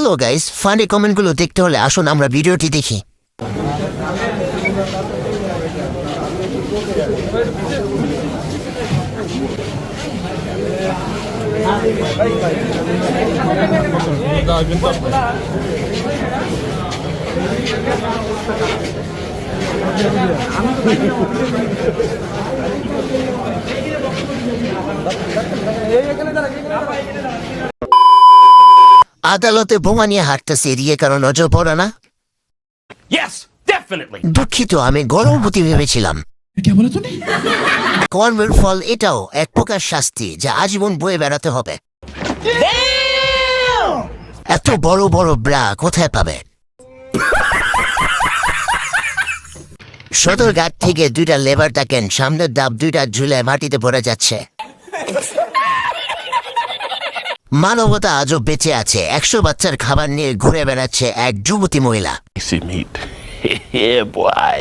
Hello guys, funny কমেন্টগুলো দেখতে হলে আসুন আমরা ভিডিওটি দেখি। আদালতে বোমা নিয়ে হাঁটতেছে এদিকে কারণ নজর পড়ে না। Yes, definitely. দুঃখিত, আমি গর্ভবতী ভেবেছিলাম। কর্মের ফল এটাও এক প্রকার শাস্তি যা আজীবন বয়ে বেড়াতে হবে। এত বড় বড় ব্রা কোথায় পাবে? সদরঘাট থেকে দুইটা লেবার দেখেন, সামনের ডাব দুইটা ঝুলে মাটিতে পড়ে যাচ্ছে। মানবতা আজও বেঁচে আছে। 100 বাচ্চার খাবার নিয়ে ঘুরে বেড়াচ্ছে এক যুবতী মহিলা। See meat. Yeah, boy.